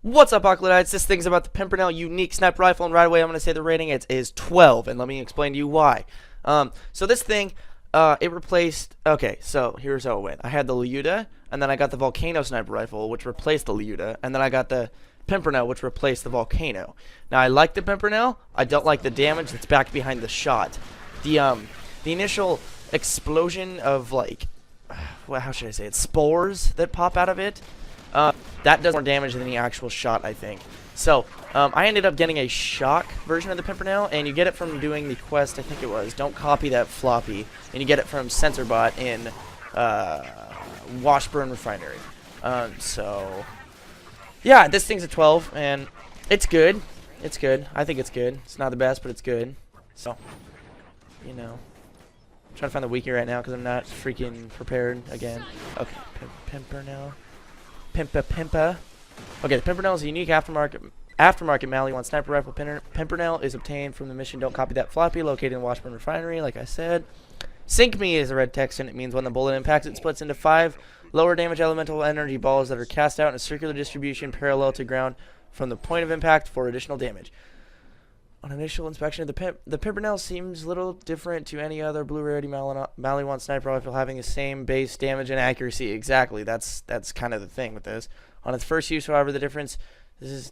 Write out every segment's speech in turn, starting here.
What's up, Ocludites? This thing's about the Pimpernel unique sniper rifle, and right away I'm going to say the rating is 12, and let me explain to you why. So this thing, it replaced, okay, so here's how it went. I had the Lyuda, and then I got the Volcano sniper rifle, which replaced the Lyuda, and then I got the Pimpernel, which replaced the Volcano. Now, I like the Pimpernel. I don't like the damage that's back behind the shot. The initial explosion of, like, well, how should I say it, spores that pop out of it, that does more damage than the actual shot, I think. So, I ended up getting a shock version of the Pimpernel, and you get it from doing the quest, I think it was, don't copy that floppy, and you get it from SensorBot in Washburn Refinery. So, yeah, this thing's a 12, and it's good. It's good. I think it's good. It's not the best, but it's good. So, you know. I'm trying to find the wiki right now because I'm not freaking prepared again. Okay, Pimpernel. Pimpa. Okay, the Pimpernel is a unique aftermarket Mally 1 sniper rifle. Pimpernel is obtained from the mission Don't Copy That Floppy, located in Washburn Refinery, like I said. Sink Me is a red text, and it means when the bullet impacts, it splits into 5 lower damage elemental energy balls that are cast out in a circular distribution parallel to ground from the point of impact for additional damage. On initial inspection, the Pimpernel seems little different to any other blue rarity Mally 1 sniper rifle, having the same base damage and accuracy. Exactly, that's kind of the thing with this. On its first use, however, the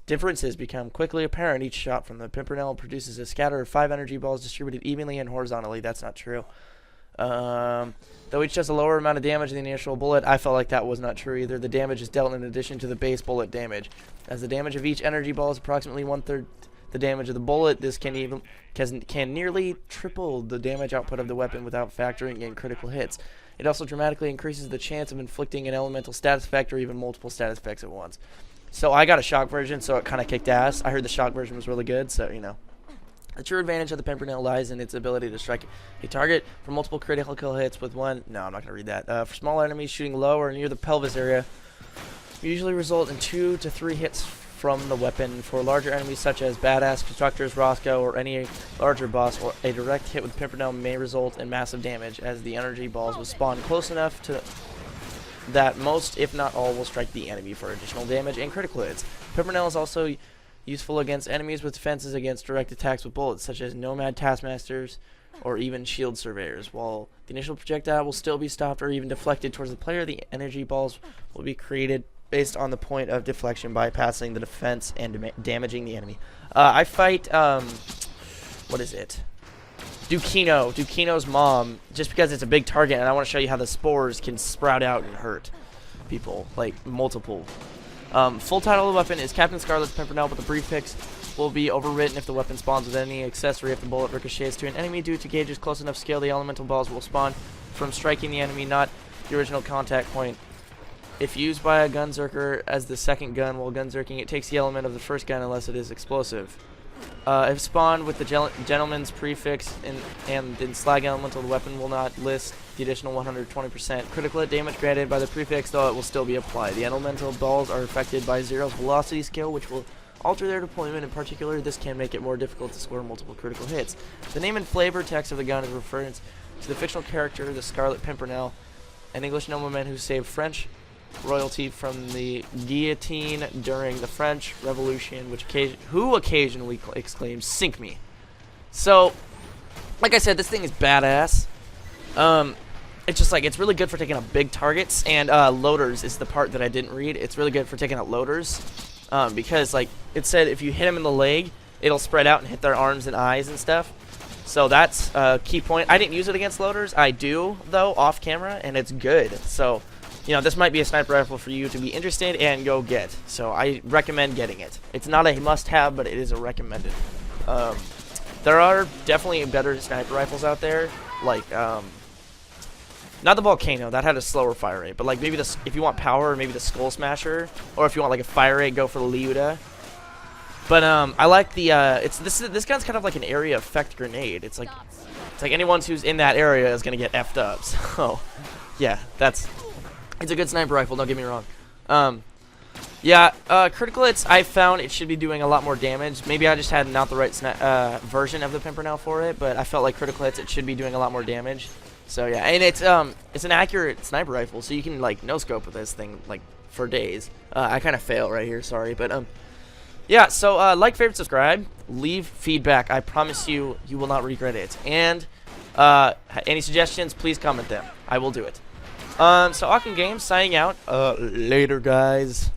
differences become quickly apparent. Each shot from the Pimpernel produces a scatter of 5 energy balls distributed evenly and horizontally. That's not true. Though each does a lower amount of damage than the initial bullet, I felt like that was not true either. The damage is dealt in addition to the base bullet damage. As the damage of each energy ball is approximately 1/3 the damage of the bullet, this can nearly triple the damage output of the weapon without factoring in critical hits. It also dramatically increases the chance of inflicting an elemental status effect or even multiple status effects at once. So I got a shock version, so it kind of kicked ass. I heard the shock version was really good, so, you know. The true advantage of the Pimpernel lies in its ability to strike a target for multiple critical hits with one... No, I'm not going to read that. For small enemies, shooting low or near the pelvis area usually result in 2 to 3 hits from the weapon. For larger enemies such as Badass, Constructors, Roscoe, or any larger boss, or a direct hit with Pimpernel may result in massive damage, as the energy balls will spawn close enough to that most, if not all, will strike the enemy for additional damage and critical hits. Pimpernel is also useful against enemies with defenses against direct attacks with bullets, such as Nomad Taskmasters or even Shield Surveyors. While the initial projectile will still be stopped or even deflected towards the player, the energy balls will be created based on the point of deflection, bypassing the defense and damaging the enemy. I fight, what is it? Dukino's mom, just because it's a big target, and I want to show you how the spores can sprout out and hurt people, like multiple. Full title of the weapon is Captain Scarlet's Pimpernel, but the prefix will be overwritten if the weapon spawns with any accessory. If the bullet ricochets to an enemy due to gauge's close enough scale, the elemental balls will spawn from striking the enemy, not the original contact point. If used by a gunzerker as the second gun while gunzerking, it takes the element of the first gun unless it is explosive. If spawned with the gentleman's prefix and in slag elemental, the weapon will not list the additional 120% critical hit damage granted by the prefix, though it will still be applied. The elemental balls are affected by Zero's velocity scale, which will alter their deployment. In particular, this can make it more difficult to score multiple critical hits. The name and flavor text of the gun is a reference to the fictional character, the Scarlet Pimpernel, an English nobleman who saved French royalty from the guillotine during the French Revolution, who occasionally exclaims, "Sink me." So, like I said, this thing is badass. It's just like, it's really good for taking out big targets, and loaders is the part that I didn't read. It's really good for taking out loaders, because, like, it said if you hit them in the leg, it'll spread out and hit their arms and eyes and stuff. So that's a key point. I didn't use it against loaders. I do, though, off camera, and it's good. So, you know, this might be a sniper rifle for you to be interested and go get. So I recommend getting it. It's not a must-have, but it is a recommended. There are definitely better sniper rifles out there, like not the Volcano, that had a slower fire rate, but like maybe if you want power, maybe the Skull Smasher, or if you want like a fire rate, go for the Lyuda. But I like the this gun's kind of like an area effect grenade. It's like anyone who's in that area is gonna get effed up. So yeah, it's a good sniper rifle, don't get me wrong. Critical hits, I found it should be doing a lot more damage. Maybe I just had not the right version of the Pimpernel for it, but I felt like critical hits, it should be doing a lot more damage. So yeah, and it's an accurate sniper rifle, so you can like no scope with this thing like for days. I kind of fail right here, sorry, but yeah. So like, favorite, subscribe, leave feedback. I promise you, you will not regret it. And any suggestions, please comment them. I will do it. So Auckland Games signing out. Later, guys.